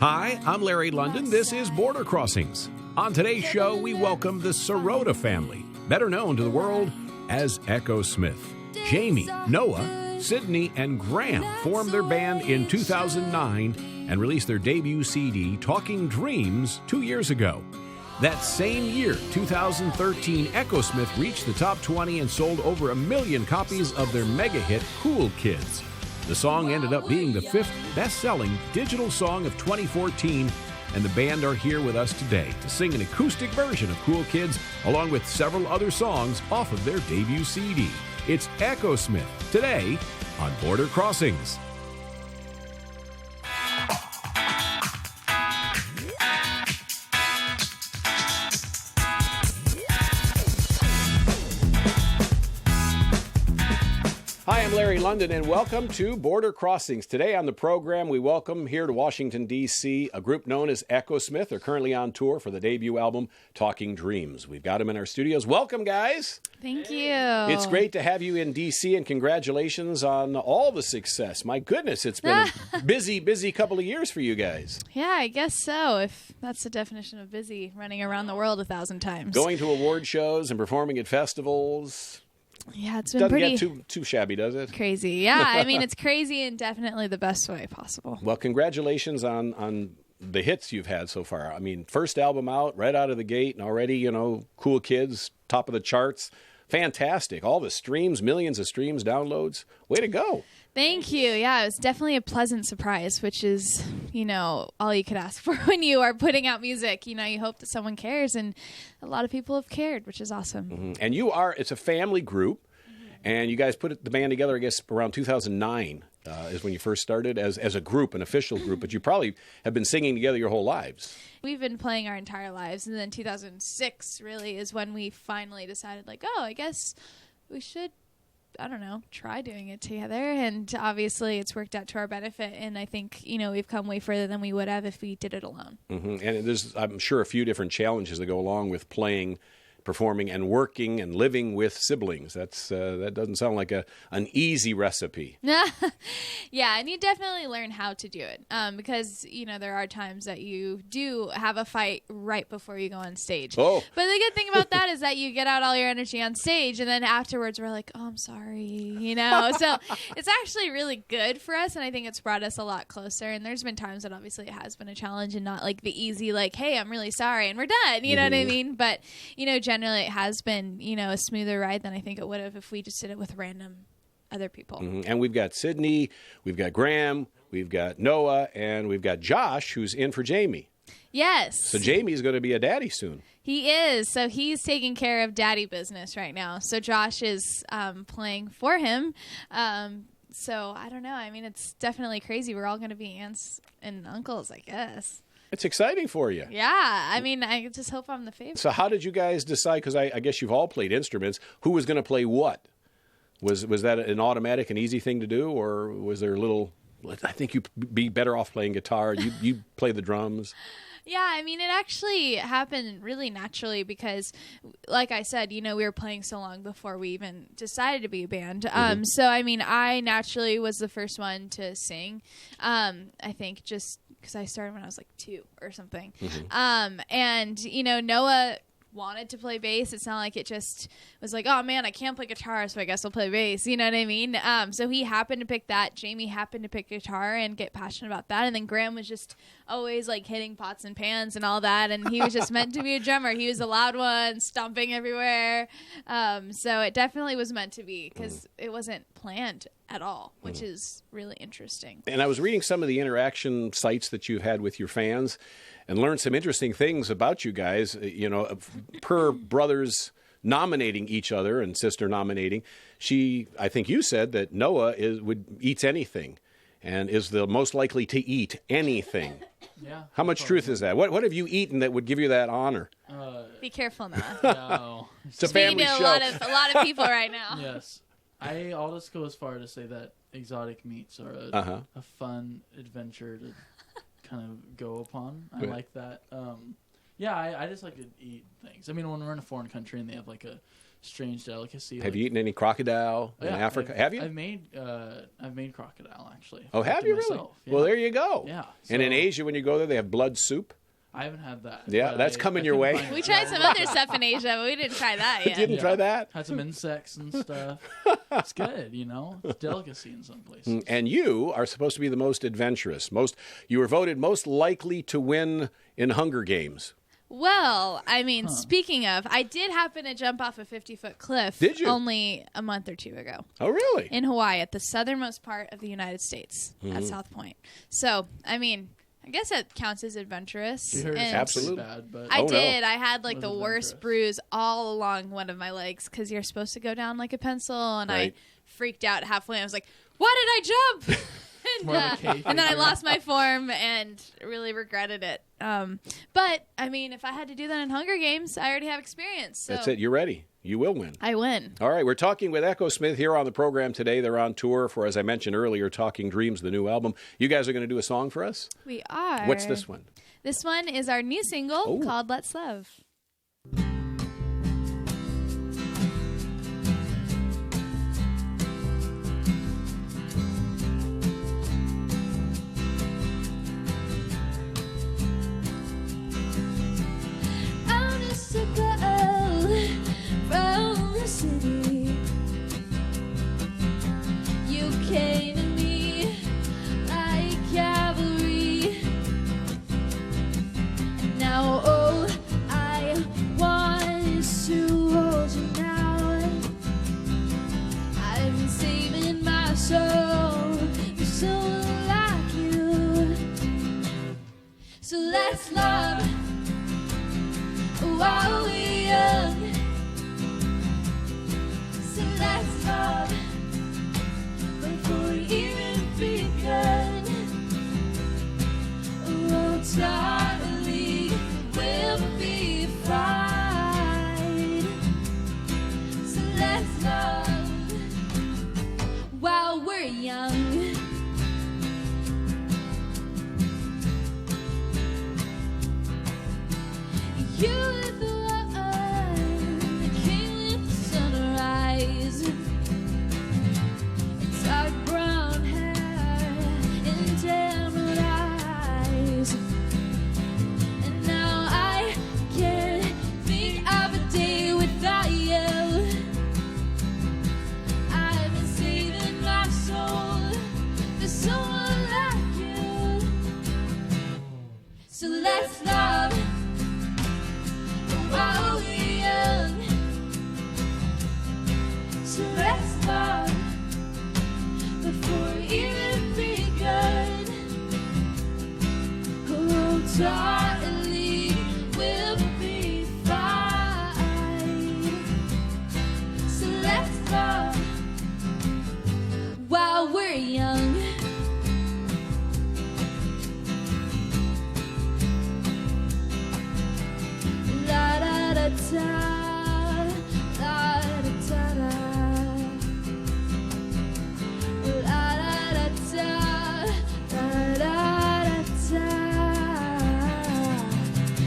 Hi, I'm Larry London. This is Border Crossings. On today's show, we welcome the Sirota family, better known to the world as Echosmith. Jamie, Noah, Sydney, and Graham formed their band in 2009 and released their debut CD, Talking Dreams, 2 years ago. That same year, 2013, Echosmith reached the top 20 and sold over 1 million copies of their mega hit, Cool Kids. The song ended up being the 5th best-selling digital song of 2014, and the band are here with us today to sing an acoustic version of Cool Kids, along with several other songs off of their debut CD. It's Echosmith, today on Border Crossings. Hi, I'm Larry London, and welcome to Border Crossings. Today on the program, we welcome here to Washington, D.C., a group known as Echosmith. They're currently on tour for the debut album, Talking Dreams. We've got them in our studios. Welcome, guys. Thank you. It's great to have you in D.C., and congratulations on all the success. My goodness, it's been a busy couple of years for you guys. Yeah, I guess so, if that's the definition of busy, running around the world 1,000 times. Going to award shows and performing at festivals. Yeah, it's been Doesn't pretty get too shabby, does it? crazy. Yeah, I mean, it's crazy in definitely the best way possible. Well, congratulations on the hits you've had so far. I mean, first album out, right out of the gate, and already, Cool Kids, top of the charts. Fantastic. All the streams, millions of streams, downloads. Way to go. Thank you. Yeah, it was definitely a pleasant surprise, which is, all you could ask for when you are putting out music. You hope that someone cares, and a lot of people have cared, which is awesome. Mm-hmm. And it's a family group, and you guys put the band together, I guess, around 2009 is when you first started as a group, an official group, but you probably have been singing together your whole lives. We've been playing our entire lives, and then 2006 really is when we finally decided, I guess we should, try doing it together. And obviously it's worked out to our benefit, and I think, we've come way further than we would have if we did it alone. Mm-hmm. And there's, I'm sure, a few different challenges that go along with playing, performing, and working and living with siblings. That doesn't sound like an easy recipe. Yeah, and you definitely learn how to do it because, there are times that you do have a fight right before you go on stage. Oh. But the good thing about that is that you get out all your energy on stage, and then afterwards we're like, oh, I'm sorry, So it's actually really good for us, and I think it's brought us a lot closer. And there's been times that obviously it has been a challenge and not like the easy, hey, I'm really sorry, and we're done, you know what I mean? But, generally it has been, a smoother ride than I think it would have if we just did it with random other people. Mm-hmm. And we've got Sydney, we've got Graham, we've got Noah, and we've got Josh, who's in for Jamie. Yes. So Jamie's going to be a daddy soon. He is. So he's taking care of daddy business right now. So Josh is playing for him. So I don't know. I mean, it's definitely crazy. We're all going to be aunts and uncles, I guess. It's exciting for you. Yeah. I mean, I just hope I'm the favorite. So how did you guys decide? Because I guess you've all played instruments. Who was going to play what? Was that an automatic and easy thing to do? Or was there a little, I think you'd be better off playing guitar. You play the drums. Yeah, I mean, it actually happened really naturally because, like I said, we were playing so long before we even decided to be a band. So, I mean, I naturally was the first one to sing, I think just because I started when I was 2 or something. And, Noah wanted to play bass. It's not like it just was oh man, I can't play guitar, so I guess I'll play bass. You know what I mean? So he happened to pick that. Jamie happened to pick guitar and get passionate about that. And then Graham was just always hitting pots and pans and all that. And he was just meant to be a drummer. He was a loud one, stomping everywhere. So it definitely was meant to be because it wasn't planned at all, which is really interesting. And I was reading some of the interaction sites that you've had with your fans and learned some interesting things about you guys, per brothers nominating each other and sister nominating. I think you said that Noah eats anything and is the most likely to eat anything. Yeah. How much truth is that? What have you eaten that would give you that honor? Be careful now. No. It's a family show. A lot of people right now. Yes. I'll just go as far to say that exotic meats are a fun adventure to kind of go upon. I like that. Yeah, I just like to eat things. I mean, when we're in a foreign country and they have like a strange delicacy. Have you eaten any crocodile in Africa? Have you? I've made crocodile actually. Oh, have you really? Yeah. Well, there you go. Yeah. And in Asia, when you go there, they have blood soup. I haven't had that. Yeah, that's coming your way. We tried some other stuff in Asia, but we didn't try that yet. Didn't try that? Had some insects and stuff. It's good, you know. It's delicacy in some places. And you are supposed to be the most adventurous. You were voted most likely to win in Hunger Games. Well, I mean, speaking of, I did happen to jump off a 50-foot cliff. Did you? Only a month or two ago. Oh, really? In Hawaii, at the southernmost part of the United States, at South Point. So, I mean, I guess that counts as adventurous. You heard And Absolutely. Bad, but I Oh, did. no. I had like It the was worst adventurous. bruise all along one of my legs because you're supposed to go down like a pencil, and Right. I freaked out halfway. I was like, "Why did I jump?" more of a cave and then I figure. lost my form and really regretted it. But I mean, if I had to do that in Hunger Games, I already have experience. So That's it. You're ready. You will win. I win. All right, we're talking with Echosmith here on the program today. They're on tour for, as I mentioned earlier, Talking Dreams, the new album. You guys are going to do a song for us? We are. What's this one? This one is our new single Oh. called "Let's Love." I'm just a girl from the city. You came to me like cavalry. And now all I want is to hold you now. I've been saving my soul for someone like you. So let's love while we're young. So let's love before we even begun. Oh, darling, we'll be fine. So let's love while we're young. You lit the one that came with the sunrise. It's dark brown hair and emerald eyes. And now I can't think of a day without you. I've been saving my soul for someone like you. So let's love while we're young. So let's love before we even begun. Oh, darling, we'll be fine. So let's love while we're young. La da da da, la da da da, la da da da, la da da.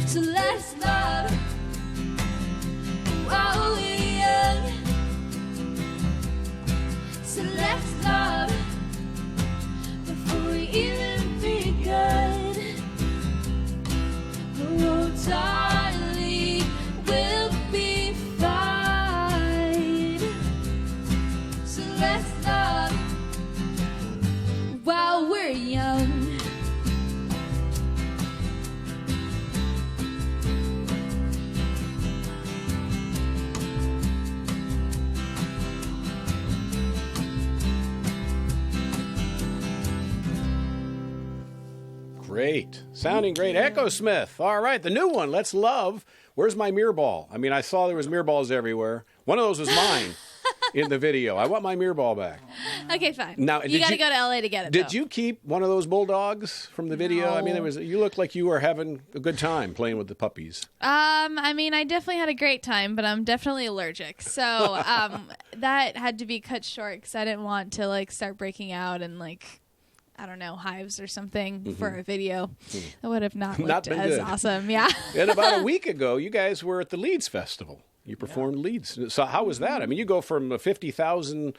So let's love while we're young. So let's love before we even begun. Oh, darling, we'll be fine. So let's love while we're young. Great. Sounding great. Echosmith. All right, the new one, Let's Love. Where's my mirror ball? I mean, I saw there was mirror balls everywhere. One of those was mine in the video. I want my mirror ball back. Okay, fine. Now, you did got to you- go to LA to get it. Did though. you keep one of those bulldogs from the video? I mean, No. you looked like you were having a good time playing with the puppies. I mean, I definitely had a great time, but I'm definitely allergic. So that had to be cut short because I didn't want to like start breaking out and like I don't know, hives or something for a video. That would have not Not looked been as good. awesome. Yeah. And about a week ago, you guys were at the Leeds Festival. You performed Leeds. So how was that? I mean, you go from a 50,000,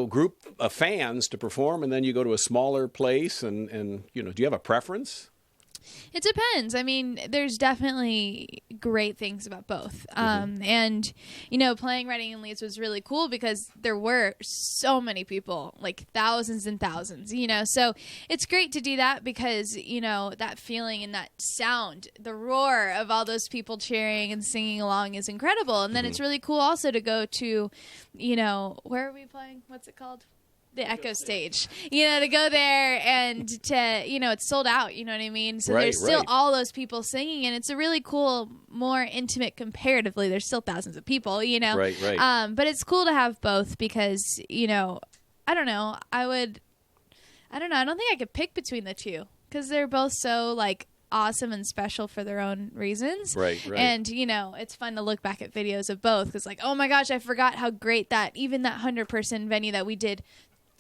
group of fans to perform, and then you go to a smaller place. And do you have a preference? It depends. I mean, there's definitely great things about both. And, playing Reading and Leeds was really cool because there were so many people, like thousands and thousands, So it's great to do that because, that feeling and that sound, the roar of all those people cheering and singing along is incredible. And then it's really cool also to go to, where are we playing? What's it called? The Echo Stage, to go there and to, it's sold out, you know what I mean? So there's still all those people singing, and it's a really cool, more intimate comparatively. There's still thousands of people, Right. But it's cool to have both because, I don't know. I don't think I could pick between the two because they're both so, like, awesome and special for their own reasons. Right. And, it's fun to look back at videos of both because, like, oh my gosh, I forgot how great even that 100-person venue that we did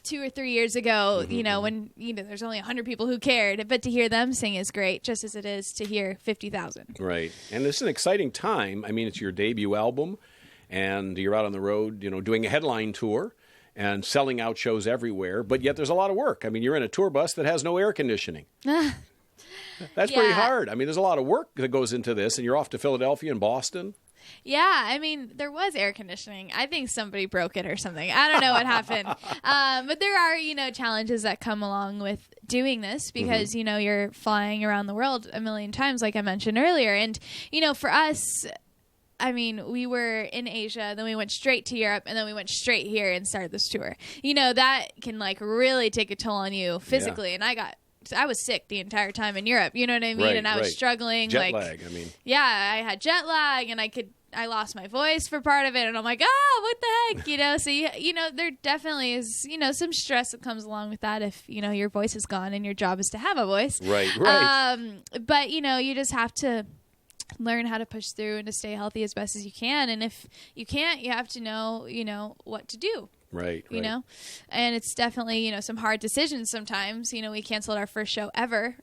2 or 3 years ago, when there's only 100 people who cared, but to hear them sing is great, just as it is to hear 50,000. Right, and it's an exciting time. I mean, it's your debut album, and you're out on the road, doing a headline tour and selling out shows everywhere. But yet, there's a lot of work. I mean, you're in a tour bus that has no air conditioning. That's pretty hard. I mean, there's a lot of work that goes into this, and you're off to Philadelphia and Boston. Yeah, I mean, there was air conditioning. I think somebody broke it or something. I don't know what happened. But there are, challenges that come along with doing this because, you're flying around the world a million times, like I mentioned earlier. And, for us, I mean, we were in Asia, then we went straight to Europe, and then we went straight here and started this tour. That can, like, really take a toll on you physically. And I was sick the entire time in Europe, you know what I mean? Right, and I was struggling. Jet lag, I mean. Yeah, I had jet lag, and I lost my voice for part of it, and I'm like, what the heck, So, there definitely is, some stress that comes along with that if, your voice is gone and your job is to have a voice. Right. But, you just have to learn how to push through and to stay healthy as best as you can. And if you can't, you have to know, what to do. Right. And it's definitely, some hard decisions sometimes. We canceled our first show ever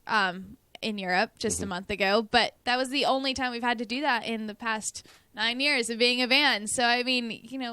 in Europe just a month ago, but that was the only time we've had to do that in the past 9 years of being a band. So, I mean,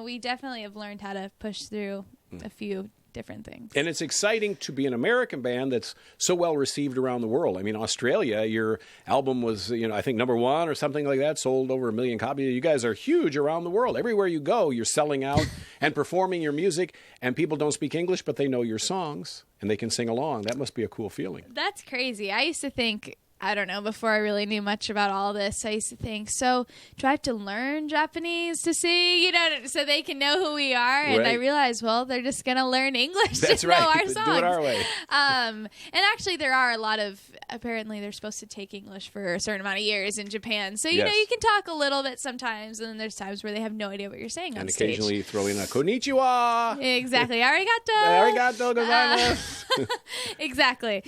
we definitely have learned how to push through a few different things. And it's exciting to be an American band that's so well received around the world. I mean, Australia, your album was, I think #1 or something like that, sold over 1 million copies. You guys are huge around the world. Everywhere you go, you're selling out and performing your music, and people don't speak English, but they know your songs, and they can sing along. That must be a cool feeling. That's crazy. I used to think, I don't know, before I really knew much about all this, I used to think, so do I have to learn Japanese to see, so they can know who we are? And I realized, well, they're just going to learn English to know our songs. Do it our way. And actually, there are a lot of, apparently they're supposed to take English for a certain amount of years in Japan. So, you know, you can talk a little bit sometimes, and then there's times where they have no idea what you're saying on stage. And occasionally throw in a konnichiwa. Exactly. Arigato. Arigato gozaimasu. Exactly.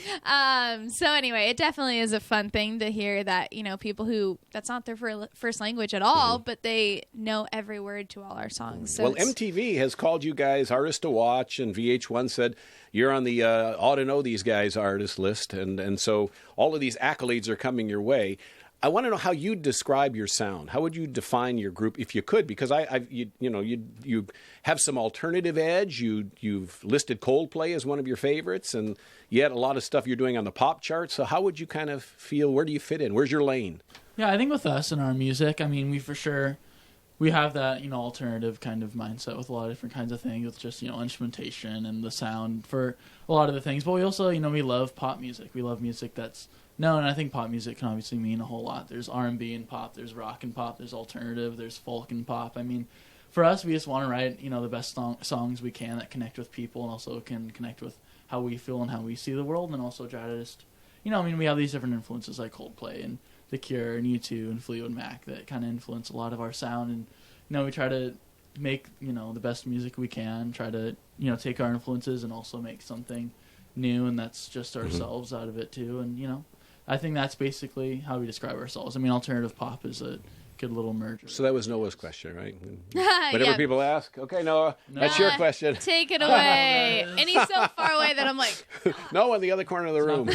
So anyway, it definitely is a fun thing to hear that, people who, that's not their first language at all, but they know every word to all our songs. So well, MTV has called you guys artists to watch, and VH1 said you're on the ought to know these guys artist list, and so all of these accolades are coming your way. I want to know how you describe your sound. How would you define your group, if you could? Because you have some alternative edge. You've listed Coldplay as one of your favorites, and yet a lot of stuff you're doing on the pop chart. So how would you kind of feel? Where do you fit in? Where's your lane? Yeah, I think with us and our music, I mean, we have that, alternative kind of mindset with a lot of different kinds of things, with just, instrumentation and the sound for a lot of the things. But we also, we love pop music. We love music that's known, and I think pop music can obviously mean a whole lot. There's R&B and pop, there's rock and pop, there's alternative, there's folk and pop. I mean, for us, we just want to write, the best songs we can that connect with people and also can connect with how we feel and how we see the world, and also try to just, we have these different influences like Coldplay and The Cure and U2 and Fleetwood Mac that kind of influence a lot of our sound, and we try to make the best music we can, try to take our influences and also make something new, and that's just ourselves out of it too. And I think that's basically how we describe ourselves. I mean, alternative pop is a good little merger. So that was Noah's question, right? Yeah. Whatever people ask. Okay, Noah, that's your question. Take it away. And he's so far away that I'm like, Noah in the other corner of the room.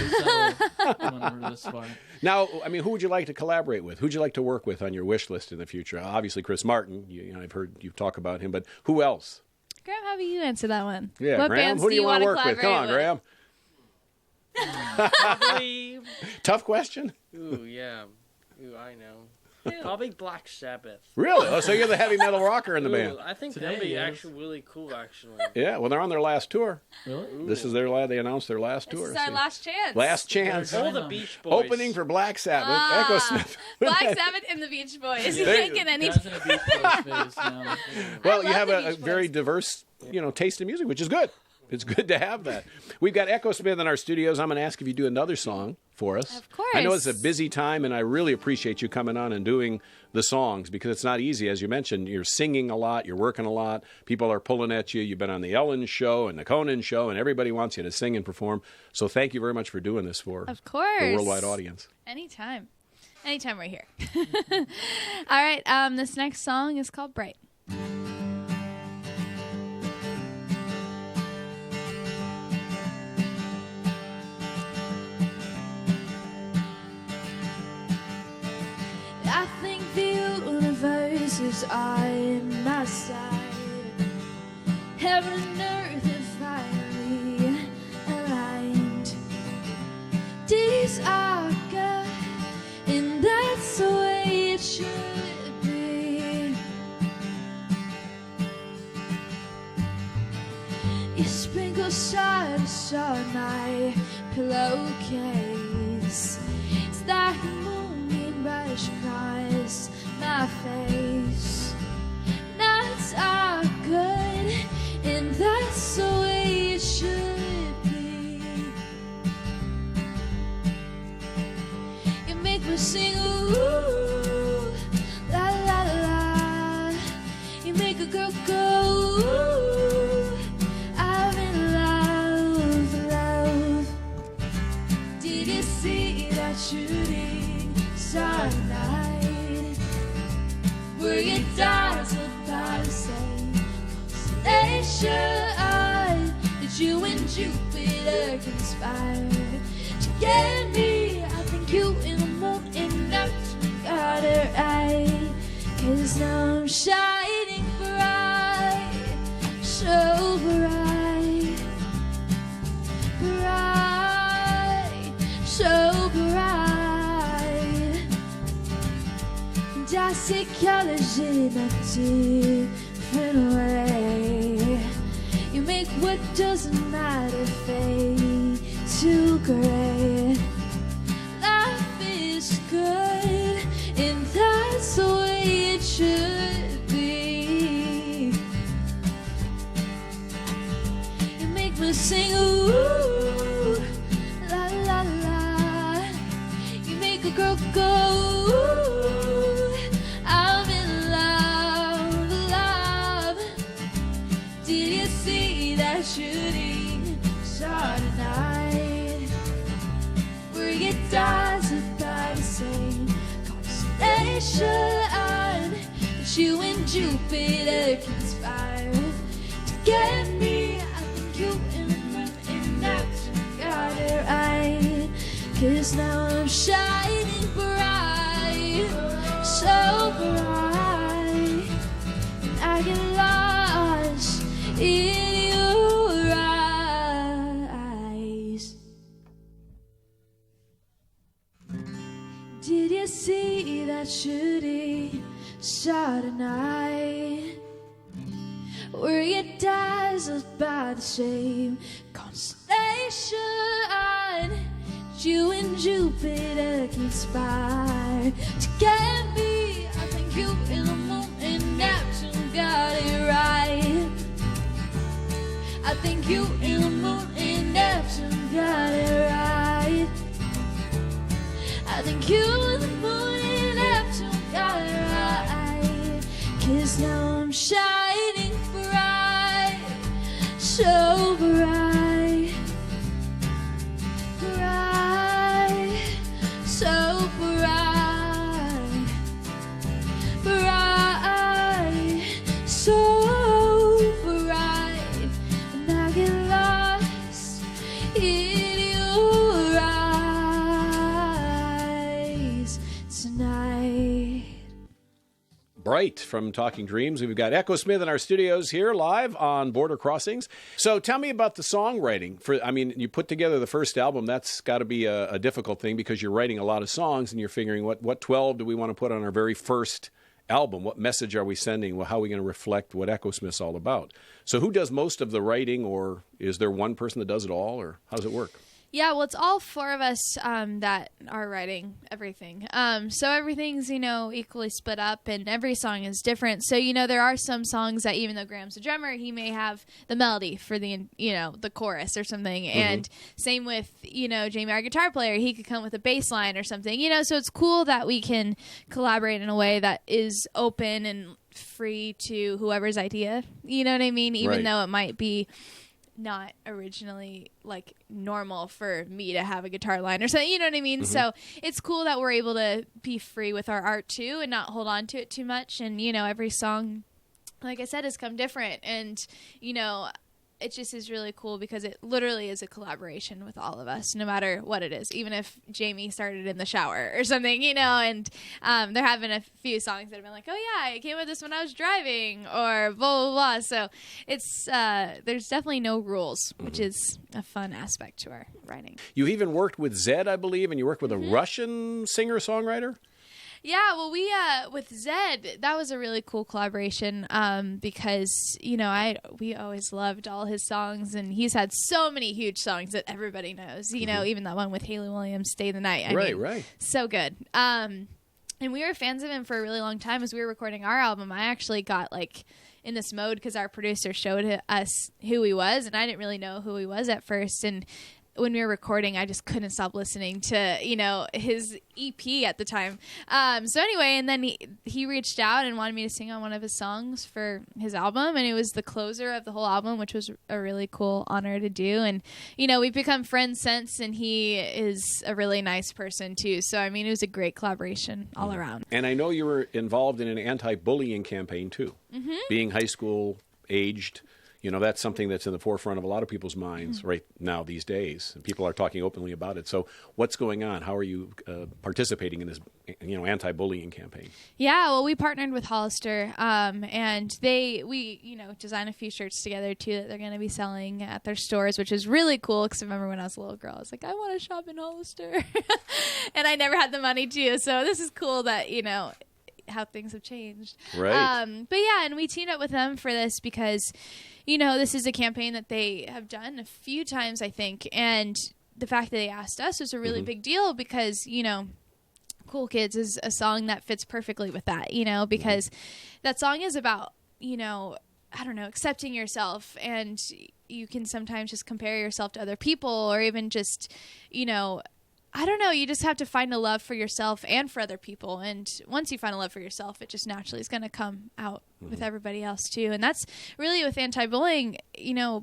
This far. Now, I mean, who would you like to collaborate with? Who'd you like to work with on your wish list in the future? Obviously, Chris Martin. You know, I've heard you talk about him, but who else? Graham, how about you answer that one? Yeah, what Graham, bands who do you want to wanna work with? Come on, collaborate Graham. Probably. Tough question. Ooh, yeah. Ooh, I know. Probably Black Sabbath. Really? Oh, so you're the heavy metal rocker in the Ooh, band. I think Today, that'd be yes. actually really cool, actually. Yeah, well, they're on their last tour. Really? This is their they announced their last This tour. is our so- last chance. Last chance. All the Beach Boys. Opening for Black Sabbath. Ah, Echosmith. Black Sabbath and the Beach Boys. You There can't you- get any. Guys in a Beach Boys phase now. Well, I you love have the a Beach Boys. very diverse, taste in music, which is good. It's good to have that. We've got Echosmith in our studios. I'm going to ask if you do another song for us. Of course. I know it's a busy time, and I really appreciate you coming on and doing the songs because it's not easy. As you mentioned, you're singing a lot, you're working a lot. People are pulling at you. You've been on the Ellen Show and the Conan Show, and everybody wants you to sing and perform. So thank you very much for doing this for Of course. the worldwide audience. Anytime. Anytime we're here. All right. This next song is called Bright. I think the universe is on my side. Heaven and earth are finally aligned. Days are good, and that's the way it should be. You sprinkle stars on my pillowcase. It's like the moon brush across my face. Nights are good, and that's the way it should be. You make me sing, ooh, la la la. You make a girl go, ooh, I'm in love, love. Did you see that shooting star night? Were you dazzled by the same constellation that you and Jupiter conspired to get me? I think you in the moon and Neptune got it right. 'Cause now I'm shining bright, so bright, bright, so bright. And I see colors in a different way. You make what doesn't matter fade to gray. Life is good, and that's the way it should be. You make me sing, ooh, la la la. You make a girl go, ooh, I'm in love, love. Did you see that shooting star tonight? Were you dazzled by the same constellation that you and Jupiter conspired to get me? I think you and the moon and Neptune got it right. 'Cause now I'm shining bright, so bright, and I get lost in your eyes. Did you see that shooting star tonight? Were you dazzled by the same constellation that you and Jupiter conspired to get me? I think you and the moon and Neptune got it right. I think you and the moon and Neptune got it right. I think you and the moon and Neptune got it right. 'Cause now I'm shining bright, so bright, bright, so bright. Bright from Talking Dreams. We've got Echosmith in our studios here live on Border Crossings. So tell me about the songwriting. You put together the first album. That's got to be a difficult thing because you're writing a lot of songs and you're figuring what 12 do we want to put on our very first album? What message are we sending? Well, how are we going to reflect what Echosmith's all about? So who does most of the writing, or is there one person that does it all, or how does it work? Yeah, well, it's all four of us that are writing everything. So everything's, equally split up, and every song is different. So, there are some songs that even though Graham's the drummer, he may have the melody for the chorus or something. Mm-hmm. And same with, Jamie, our guitar player, he could come with a bass line or something. So it's cool that we can collaborate in a way that is open and free to whoever's idea. You know what I mean? Even though it might be not originally like normal for me to have a guitar line or something, you know what I mean? Mm-hmm. So it's cool that we're able to be free with our art too and not hold on to it too much. And, every song, like I said, has come different. And, it just is really cool because it literally is a collaboration with all of us, no matter what it is. Even if Jamie started in the shower or something, and there have been a few songs that have been like, oh yeah, I came with this when I was driving, or blah, blah, blah. So it's, there's definitely no rules, which is a fun aspect to our writing. You even worked with Zed, I believe, and you worked with a Russian singer-songwriter? Yeah, well, we with Zed, that was a really cool collaboration because we always loved all his songs, and he's had so many huge songs that everybody knows. Even that one with Haley Williams, "Stay the Night." I mean, so good. And we were fans of him for a really long time. As we were recording our album, I actually got in this mode because our producer showed us who he was, and I didn't really know who he was at first. And when we were recording, I just couldn't stop listening to, his EP at the time. So anyway, and then he reached out and wanted me to sing on one of his songs for his album, and it was the closer of the whole album, which was a really cool honor to do. And, we've become friends since, and he is a really nice person too. So, it was a great collaboration all around. And I know you were involved in an anti-bullying campaign too, being high school aged. That's something that's in the forefront of a lot of people's minds right now these days. And people are talking openly about it. So what's going on? How are you participating in this, anti-bullying campaign? Yeah, well, we partnered with Hollister, and we designed a few shirts together, too, that they're going to be selling at their stores, which is really cool because I remember when I was a little girl, I was like, I want to shop in Hollister. And I never had the money, too. So this is cool that, how things have changed. Right. But yeah, and we teamed up with them for this because, this is a campaign that they have done a few times, I think. And the fact that they asked us was a really big deal because, Cool Kids is a song that fits perfectly with that, because that song is about, accepting yourself. And you can sometimes just compare yourself to other people or even just, you just have to find a love for yourself and for other people. And once you find a love for yourself, it just naturally is going to come out with everybody else too. And that's really with anti-bullying,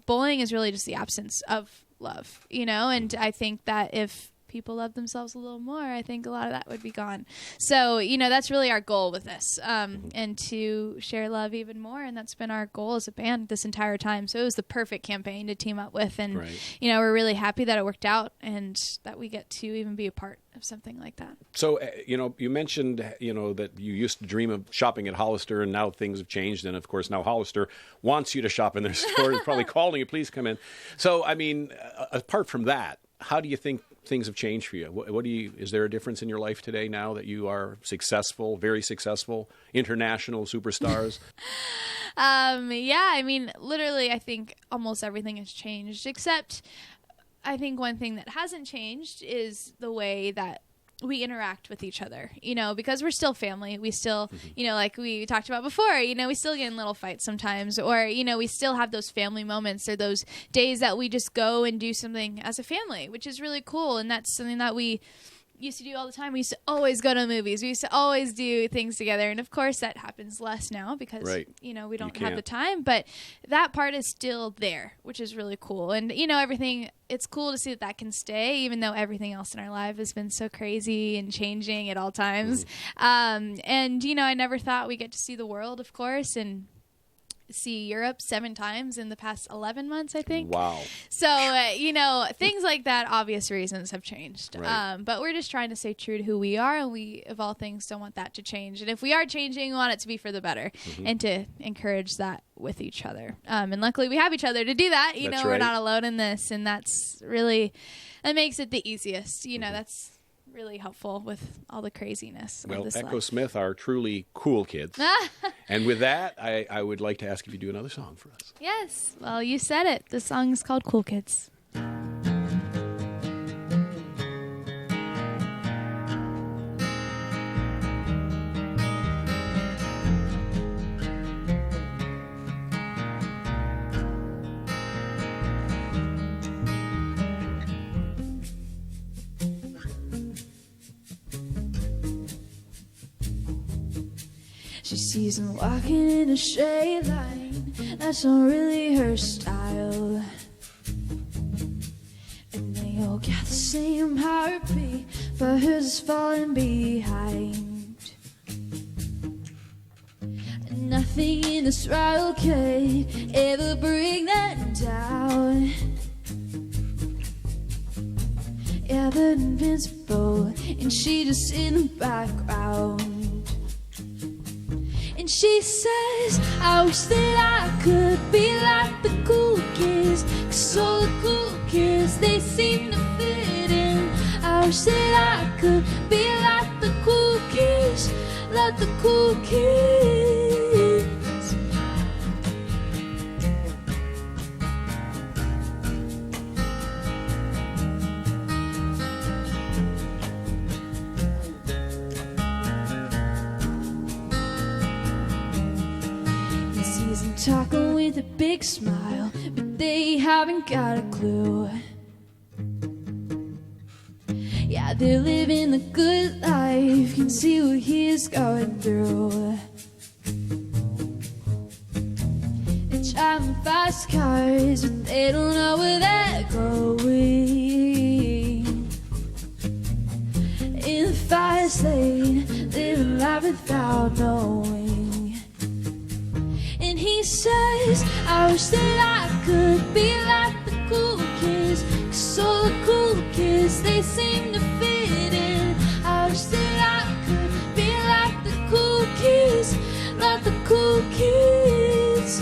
bullying is really just the absence of love, and I think that if people love themselves a little more, I think a lot of that would be gone. So, that's really our goal with this, and to share love even more. And that's been our goal as a band this entire time. So it was the perfect campaign to team up with. And, we're really happy that it worked out and that we get to even be a part of something like that. So, you mentioned, that you used to dream of shopping at Hollister, and now things have changed. And, of course, now Hollister wants you to shop in their store. They're probably calling you, please come in. So, apart from that, how do you think things have changed for you? Is there a difference in your life today now that you are successful, very successful, international superstars? Literally, I think almost everything has changed, except I think one thing that hasn't changed is the way that we interact with each other, because we're still family. We still, like we talked about before, we still get in little fights sometimes, or, we still have those family moments or those days that we just go and do something as a family, which is really cool. And that's something that we used to do all the time. We used to always go to movies. We used to always do things together. And of course that happens less now because, we don't have the time, but that part is still there, which is really cool. And, everything, it's cool to see that can stay, even though everything else in our life has been so crazy and changing at all times. And, I never thought we'd get to see the world, of course. And see Europe 7 times in the past 11 months, I think. Wow. So, things like that, obvious reasons have changed. Right. But we're just trying to stay true to who we are, and we, of all things, don't want that to change. And if we are changing, we want it to be for the better and to encourage that with each other. And luckily, we have each other to do that. That's We're right. not alone in this, and that makes it the easiest. That's really helpful with all the craziness Well, of this life. Echosmith are truly cool kids. And with that, I would like to ask if you do another song for us. Yes. Well, you said it. The song is called Cool Kids. She sees him walking in a straight line. That's not really her style. And they all got the same heartbeat, but hers is falling behind. And nothing in this world could ever bring them down. Yeah, they're invincible, and she just in the background. And she says, I wish that I could be like the cool kids, 'cause all the cool kids, they seem to fit in. I wish that I could be like the cool kids, like the cool kids. Talking with a big smile, but they haven't got a clue. Yeah, they're living the good life, can see what he is going through. They're driving fast cars, but they don't know where they're going. In the fast lane, living life without knowing. And he says, I wish that I could be like the cool kids, 'cause all the cool kids, they seem to fit in. I wish that I could be like the cool kids, like the cool kids.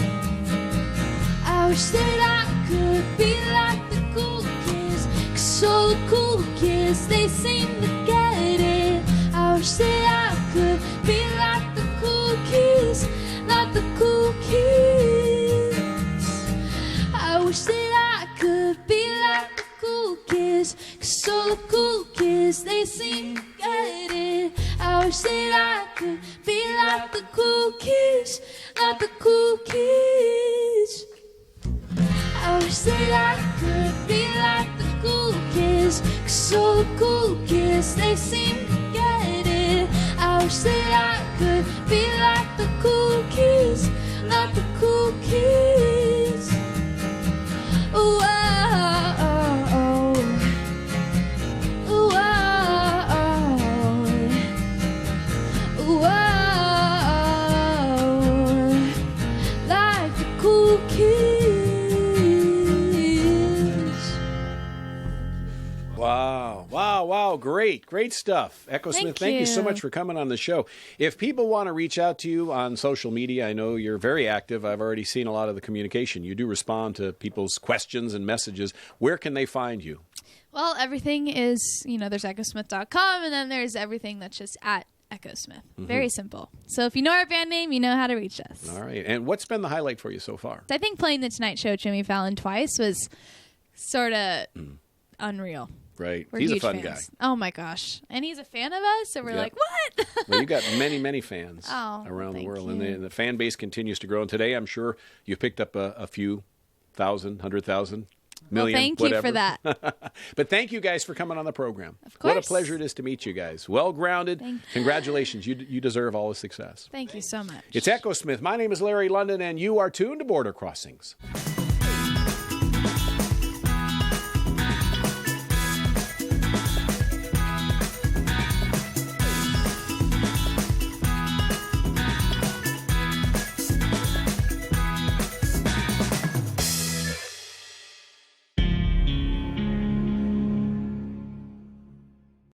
I wish that I could be like the cool kids, 'cause all the cool kids, they seem to get it. I wish that I could be like the cool kids, like the cool kids. I wish that I could be like the cool kids, 'cause all the cool kids, they seem to get it. I wish that I could be like the cool kids, like the cool kids. I wish that I could be like the cool kids, 'cause all the cool kids, they seem to get it. I wish that I could be like the cool kids, like the cool kids. Ooh, oh, oh, oh. Ooh, oh, oh. Ooh, oh, like the cool kids. Wow. Great stuff. Echosmith, thank you so much for coming on the show. If people want to reach out to you on social media, I know you're very active. I've already seen a lot of the communication. You do respond to people's questions and messages. Where can they find you? Well, everything is, there's echosmith.com, and then there's everything that's just at Echosmith. Very simple. So if you know our band name, you know how to reach us. All right. And what's been the highlight for you so far? I think playing the Tonight Show with Jimmy Fallon twice was sort of unreal. Right. We're He's a huge fun fans. guy. Oh, my gosh. And he's a fan of us, so we're like, what? Well, you got many fans around the thank world. you. And the fan base continues to grow. And today, I'm sure you've picked up a few thousand, 100,000, million, thank whatever. you for that. But thank you guys for coming on the program. Of course. What a pleasure it is to meet you guys. Well-grounded. Thank you. Congratulations. You deserve all the success. Thank you so much. It's Echosmith. My name is Larry London, and you are tuned to Border Crossings.